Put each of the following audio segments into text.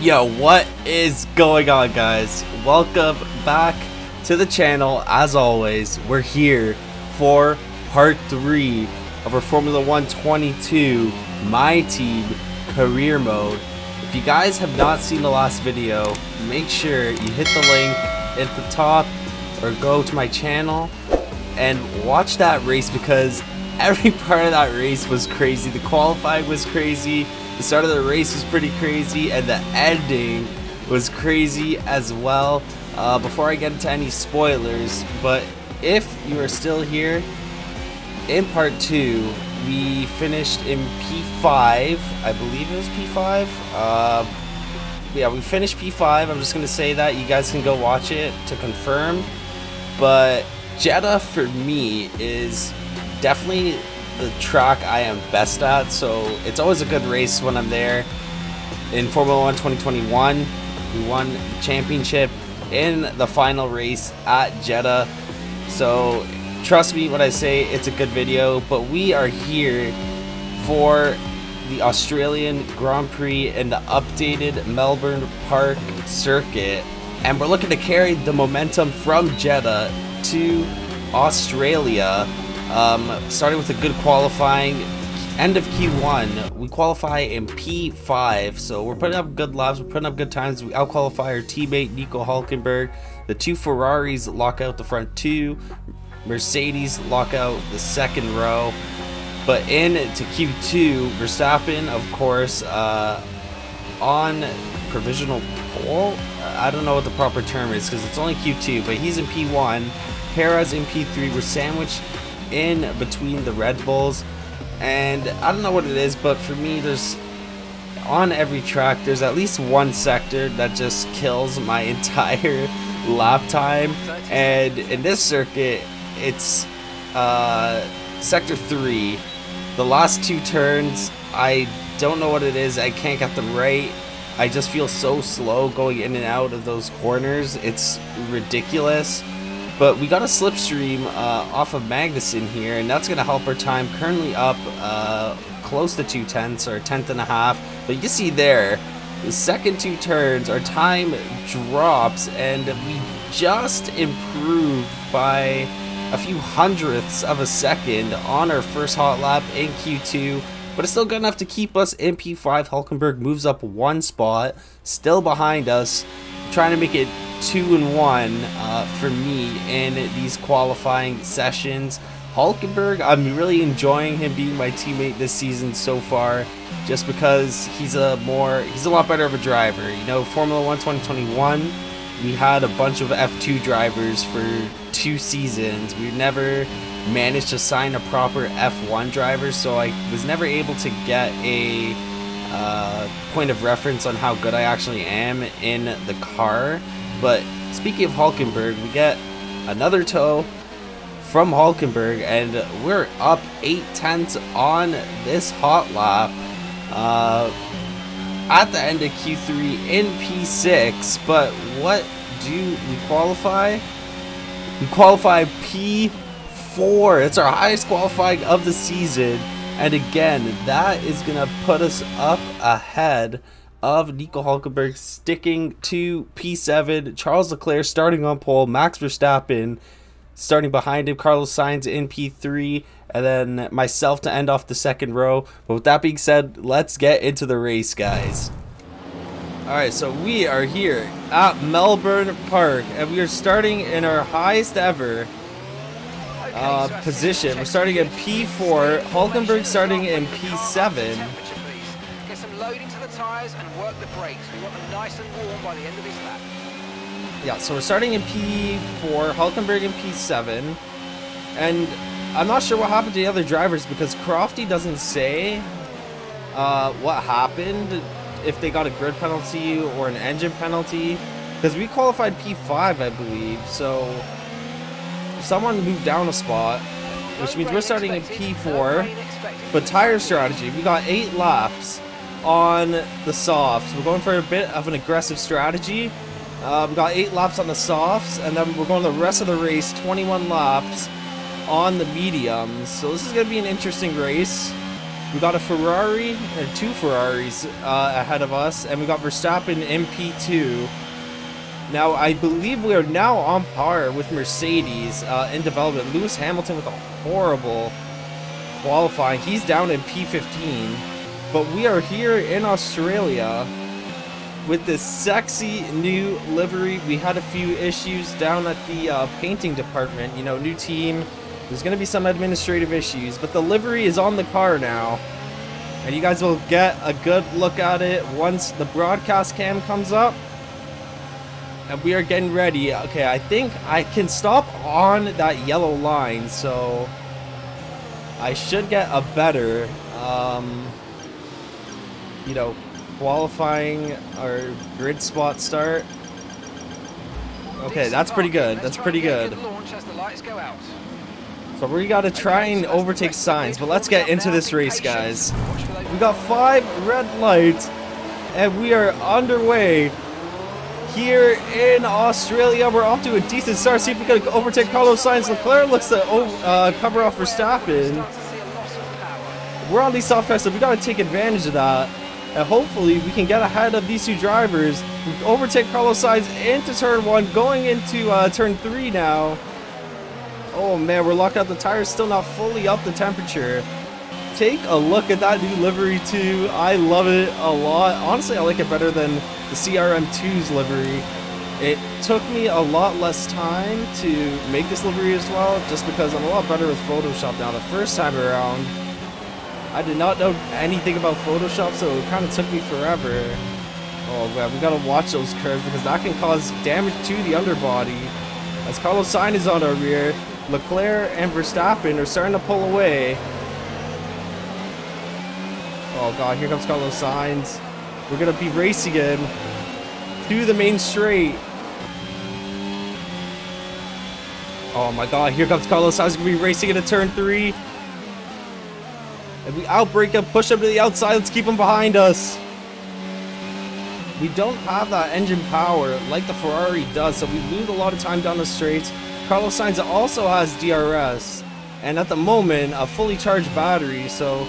Yo, what is going on, guys? Welcome back to the channel. As always, we're here for part 3 of our Formula 1 22 My Team career mode. If you guys have not seen the last video, make sure you hit the link at the top or go to my channel and watch that race, because every part of that race was crazy. The qualifying was crazy, the start of the race was pretty crazy, and the ending was crazy as well. Before I get into any spoilers, but if you are still here, in part 2 we finished in P5. I believe it was P5. Yeah, we finished P5. I'm just gonna say that. You guys can go watch it to confirm. But Jeddah for me is definitely the track I am best at, so it's always a good race when I'm there. In Formula 1 2021, we won the championship in the final race at Jeddah, so trust me when I say it's a good video. But we are here for the Australian Grand Prix and the updated Melbourne Park circuit, and we're looking to carry the momentum from Jeddah to Australia. Starting with a good qualifying, end of Q1, we qualify in P5, so we're putting up good laps, we're putting up good times. We out-qualify our teammate Nico Hülkenberg. The two Ferraris lock out the front two, Mercedes lock out the second row. But into Q2, Verstappen, of course, on provisional pole. I don't know what the proper term is because it's only Q2, but he's in P1. Perez in P3. We're sandwiched in between the Red Bulls, and I don't know what it is, but for me, there's on every track there's at least one sector that just kills my entire lap time, and in this circuit it's sector 3. The last two turns, I don't know what it is, I can't get them right. I just feel so slow going in and out of those corners. It's ridiculous. But we got a slipstream off of Magnussen here, and that's going to help our time. Currently up close to 2/10, or 1/10 and a half. But you see there, the second two turns, our time drops, and we just improve by a few hundredths of a second on our first hot lap in Q2. But it's still good enough to keep us in P5. Hülkenberg moves up one spot, still behind us, trying to make it 2-1 for me in these qualifying sessions. Hülkenberg, I'm really enjoying him being my teammate this season so far, just because he's a lot better of a driver. You know, Formula 1 2021, we had a bunch of F2 drivers for 2 seasons. We never managed to sign a proper F1 driver, so I was never able to get a point of reference on how good I actually am in the car. But speaking of Hülkenberg, we get another tow from Hülkenberg, and we're up 8/10 on this hot lap at the end of Q3 in P6. But what do we qualify? We qualify P4. It's our highest qualifying of the season, and again, that is gonna put us up ahead of Nico Hülkenberg, sticking to P7. Charles Leclerc starting on pole, Max Verstappen starting behind him, Carlos Sainz in P3, and then myself to end off the second row. But with that being said, let's get into the race, guys. Alright, so we are here at Melbourne Park, and we are starting in our highest ever position. We're starting in P4, Hülkenberg starting in P7. And work the brakes. We want them nice and warm by the end of this lap. Yeah, so we're starting in P4, Hülkenberg in P7, and I'm not sure what happened to the other drivers, because Crofty doesn't say what happened, if they got a grid penalty or an engine penalty, because we qualified P5, I believe, so someone moved down a spot, which means we're starting in P4. But tire strategy, we got 8 laps on the softs. We're going for a bit of an aggressive strategy. We got 8 laps on the softs, and then we're going the rest of the race 21 laps on the mediums. So this is going to be an interesting race. We got a Ferrari and 2 Ferraris ahead of us, and we got Verstappen in P2. Now, I believe we are now on par with Mercedes in development. Lewis Hamilton with a horrible qualifying. He's down in P15. But we are here in Australia with this sexy new livery. We had a few issues down at the painting department. You know, new team. There's going to be some administrative issues. But the livery is on the car now. And you guys will get a good look at it once the broadcast cam comes up. And we are getting ready. Okay, I think I can stop on that yellow line. So I should get a better, you know, qualifying or grid spot start. Okay, that's pretty good. That's pretty good. So we got to try and overtake Sainz, but let's get into this race, guys. We got 5 red lights, and we are underway here in Australia. We're off to a decent start. See if we can overtake Carlos Sainz. Leclerc looks to cover off Verstappen. We're on these soft tires, so we got to take advantage of that. And hopefully we can get ahead of these 2 drivers. We overtake Carlos Sainz into turn 1, going into turn 3 now. Oh man, we're locked out. The tire's still not fully up the temperature. Take a look at that new livery too. I love it a lot. Honestly, I like it better than the CRM2's livery. It took me a lot less time to make this livery as well, just because I'm a lot better with Photoshop now. The first time around, I did not know anything about Photoshop, so it kind of took me forever. Oh man, we gotta watch those curves because that can cause damage to the underbody. As Carlos Sainz is on our rear, Leclerc and Verstappen are starting to pull away. Oh god, here comes Carlos Sainz. We're gonna be racing him to the main straight. Oh my god, here comes Carlos Sainz. Gonna be racing into turn 3. And we outbrake him, push him to the outside. Let's keep him behind us. We don't have that engine power like the Ferrari does, so we lose a lot of time down the straights. Carlos Sainz also has DRS, and at the moment, a fully charged battery, so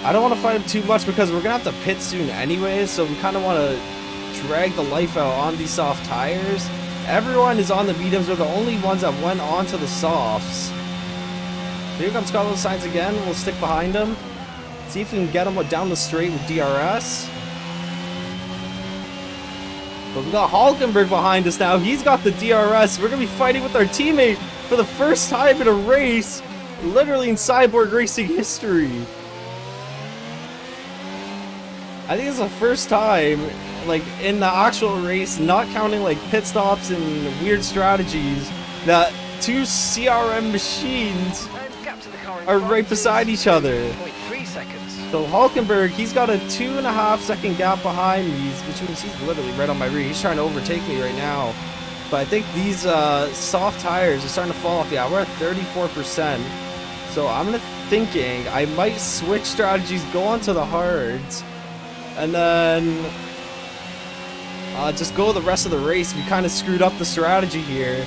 I don't want to fight him too much because we're going to have to pit soon anyway, so we kind of want to drag the life out on these soft tires. Everyone is on the mediums. We're the only ones that went onto the softs. Here comes Carlos Sainz again. We'll stick behind him. See if we can get him down the straight with DRS. But we got Hulkenberg behind us now. He's got the DRS. We're going to be fighting with our teammate for the first time in a race. Literally in Cyborg Racing history. I think it's the first time, like, in the actual race, not counting, like, pit stops and weird strategies, that 2 CRM machines are right beside each other. So Hulkenberg, he's got a 2.5 second gap behind me, which means he's literally right on my rear. He's trying to overtake me right now. But I think these soft tires are starting to fall off. Yeah, we're at 34%. So I'm thinking I might switch strategies, go onto the hards, and then just go the rest of the race. We kind of screwed up the strategy here.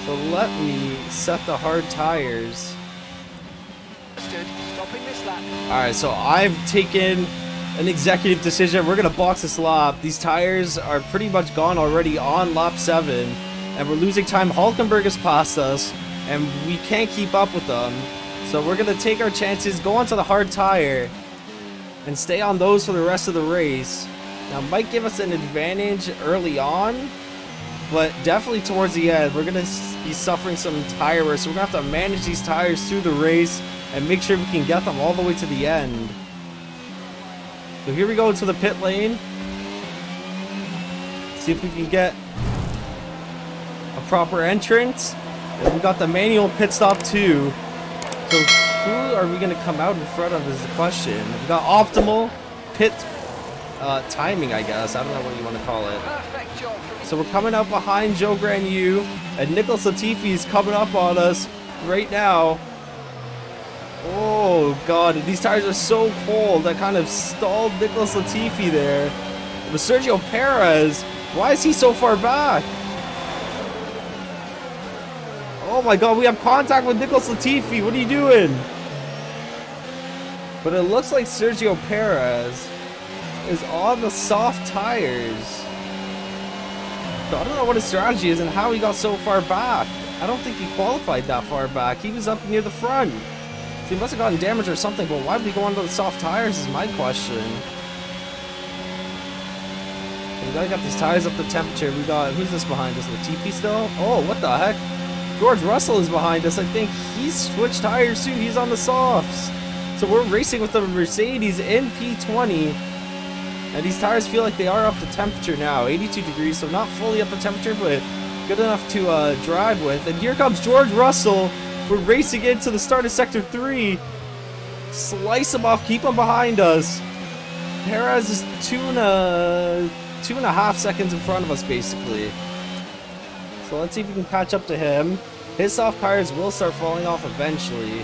So let me set the hard tires. Alright, so I've taken an executive decision. We're going to box this lap. These tires are pretty much gone already on lap 7. And we're losing time. Hulkenberg has passed us. And we can't keep up with them. So we're going to take our chances, go onto the hard tire, and stay on those for the rest of the race. Now, it might give us an advantage early on, but definitely towards the end, we're going to be suffering some tire wear. So we're going to have to manage these tires through the race and make sure we can get them all the way to the end. So here we go into the pit lane. See if we can get a proper entrance. And we got the manual pit stop too. So who are we going to come out in front of is the question. We got optimal pit timing, I guess. I don't know what you want to call it. So we're coming up behind Joe Granu, and Nicholas Latifi is coming up on us right now. Oh god, these tires are so cold. That kind of stalled Nicholas Latifi there. But Sergio Perez, why is he so far back? Oh my god, we have contact with Nicholas Latifi. What are you doing? But it looks like Sergio Perez is on the soft tires. So I don't know what his strategy is and how he got so far back. I don't think he qualified that far back. He was up near the front. So he must have gotten damaged or something, but why would he go onto the soft tires is my question. We gotta get these tires up to temperature. We got, who's this behind us? Latifi still? Oh, what the heck? George Russell is behind us. I think he's switched tires too. He's on the softs. So we're racing with the Mercedes in P20. And these tires feel like they are up to temperature now. 82 degrees, so not fully up to temperature, but good enough to drive with. And here comes George Russell. We're racing into the start of Sector 3. Slice him off, keep him behind us. Perez is two and a half seconds in front of us, basically. So let's see if we can catch up to him. His soft tires will start falling off eventually,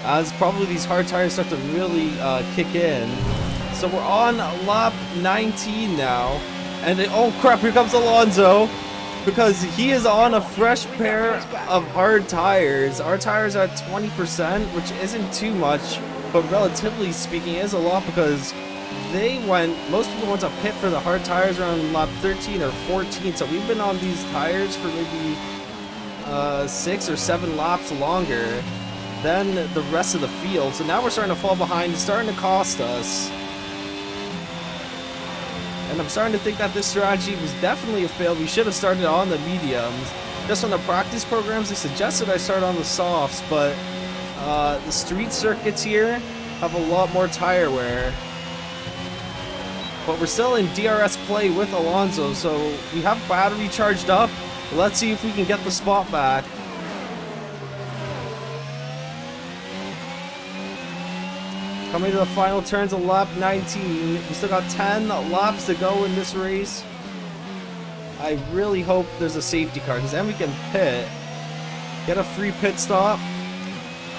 as probably these hard tires start to really kick in. So we're on lap 19 now. And oh crap, here comes Alonso. Because he is on a fresh pair of hard tires. Our tires are at 20%, which isn't too much, but relatively speaking is a lot because most people went to pit for the hard tires around lap 13 or 14, so we've been on these tires for maybe 6 or 7 laps longer than the rest of the field. So now we're starting to fall behind. It's starting to cost us. And I'm starting to think that this strategy was definitely a fail. We should have started on the mediums. Just on the practice programs, they suggested I start on the softs, but the street circuits here have a lot more tire wear. But we're still in DRS play with Alonso, so we have battery charged up. Let's see if we can get the spot back. Coming to the final turns of lap 19. We still got 10 laps to go in this race. I really hope there's a safety car, because then we can pit, get a free pit stop,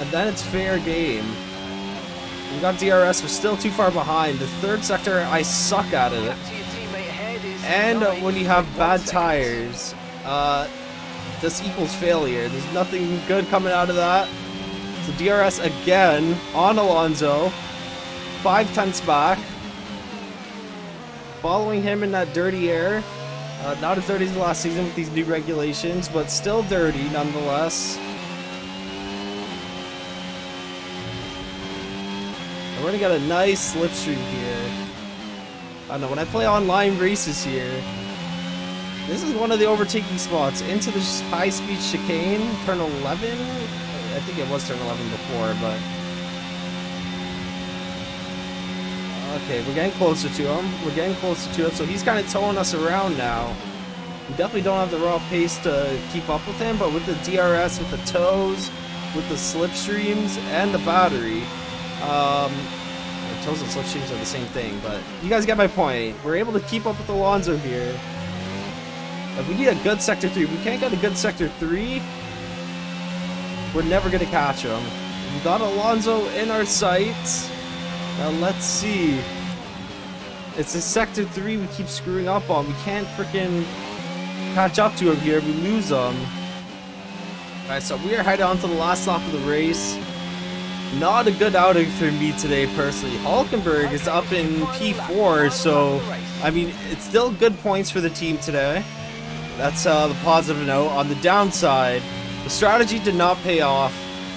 and then it's fair game. We got DRS, we're still too far behind. The third sector, I suck at it. And when you have bad tires, this equals failure. There's nothing good coming out of that. So DRS again on Alonso. 5/10 back. Following him in that dirty air. Not as dirty as last season with these new regulations, but still dirty nonetheless. We're gonna get a nice slipstream here. I don't know, when I play online races here, this is one of the overtaking spots into the high-speed chicane, turn 11. I think it was turn 11 before, but okay, we're getting closer to him. We're getting closer to him, so he's kind of towing us around now. We definitely don't have the raw pace to keep up with him, but with the DRS, with the tows, with the slipstreams, and the battery, tows and slipstreams are the same thing, but you guys get my point. We're able to keep up with Alonso here. If we need a good Sector 3, we can't get a good Sector 3, we're never going to catch him. We got Alonso in our sights. Now let's see. It's a Sector 3 we keep screwing up on. We can't freaking catch up to him here. We lose him. Alright, so we are headed on to the last lap of the race. Not a good outing for me today, personally. Hulkenberg is up in P4, so, I mean, it's still good points for the team today. That's the positive note. On the downside, the strategy did not pay off.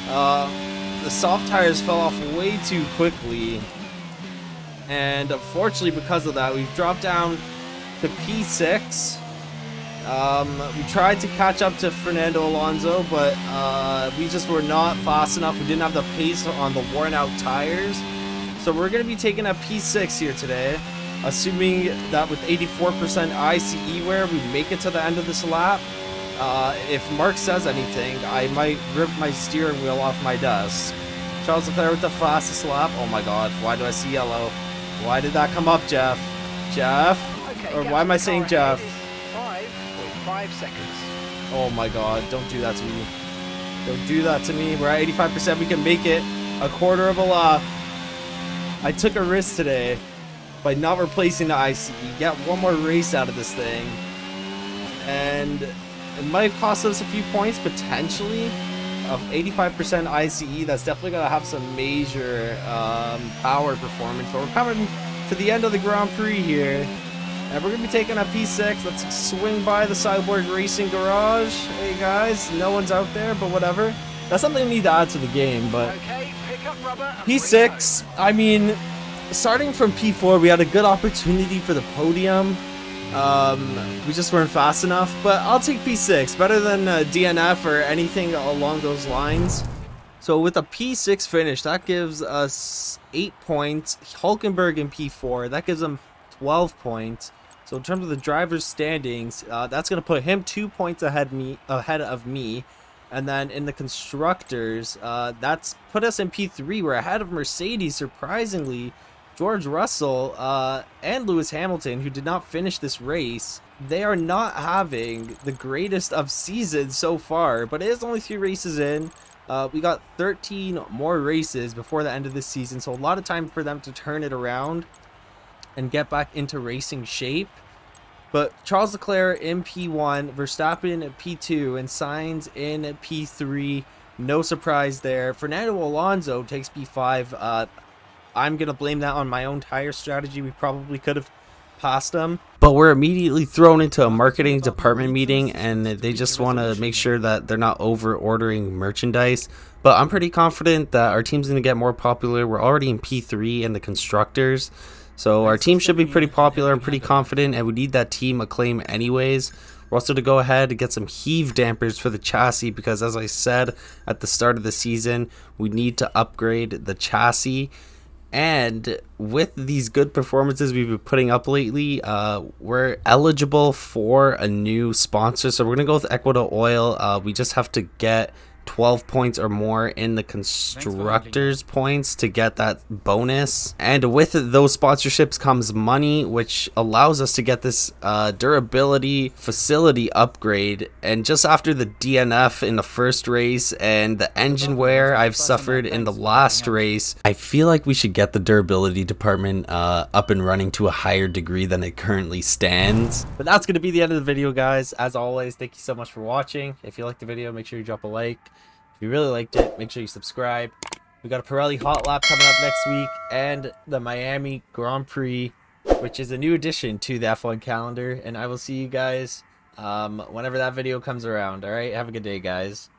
The soft tires fell off way too quickly. And unfortunately, because of that, we've dropped down to P6. We tried to catch up to Fernando Alonso, but we just were not fast enough. We didn't have the pace on the worn out tires. So we're going to be taking a P6 here today, assuming that with 84% ICE wear, we make it to the end of this lap. If Mark says anything, I might rip my steering wheel off my desk. Charles Leclerc with the fastest lap. Oh my god, why do I see yellow? Why did that come up, Jeff? Jeff? Okay, or why am I saying Jeff? 5 seconds. Oh my god, don't do that to me. Don't do that to me. We're at 85%. We can make it a quarter of a lap. I took a risk today by not replacing the ICE. Get one more race out of this thing. And it might cost us a few points, potentially. of 85% ICE. That's definitely going to have some major power performance. But we're coming to the end of the Grand Prix here. And we're going to be taking a P6. Let's swing by the Cyborg Racing Garage. Hey guys, no one's out there, but whatever. That's something we need to add to the game, but... Okay, pick up rubber and P6, I mean, starting from P4, we had a good opportunity for the podium. We just weren't fast enough, but I'll take P6. Better than DNF or anything along those lines. So with a P6 finish, that gives us 8 points. Hulkenberg in P4, that gives him 12 points. So in terms of the driver's standings, that's going to put him 2 points ahead of me. And then in the constructors, that's put us in P3. We're ahead of Mercedes, surprisingly. George Russell and Lewis Hamilton, who did not finish this race, they are not having the greatest of seasons so far. But it is only 3 races in. We got 13 more races before the end of this season, so a lot of time for them to turn it around and get back into racing shape. But Charles Leclerc in P1, Verstappen in P2, and Sainz in P3. No surprise there. Fernando Alonso takes P5. I'm going to blame that on my own tire strategy. We probably could have passed him. But we're immediately thrown into a marketing department meeting, and they just want to make sure that they're not over-ordering merchandise. But I'm pretty confident that our team's going to get more popular. We're already in P3 in the constructors. So our team should be pretty popular. I'm pretty confident, and we need that team acclaim anyways. We're also to go ahead and get some heave dampers for the chassis because, as I said at the start of the season, we need to upgrade the chassis. And with these good performances we've been putting up lately, we're eligible for a new sponsor. So we're going to go with Equita Oil. We just have to get 12 points or more in the constructors points to get that bonus. And with those sponsorships comes money, which allows us to get this durability facility upgrade. And just after the DNF in the first race and the engine wear I've suffered in the last race, I feel like we should get the durability department up and running to a higher degree than it currently stands. But that's going to be the end of the video, guys. As always, thank you so much for watching. If you liked the video, make sure you drop a like. If you really liked it, make sure you subscribe. We got a Pirelli Hot Lap coming up next week, and the Miami Grand Prix, which is a new addition to the F1 calendar. And I will see you guys whenever that video comes around. All right, have a good day, guys.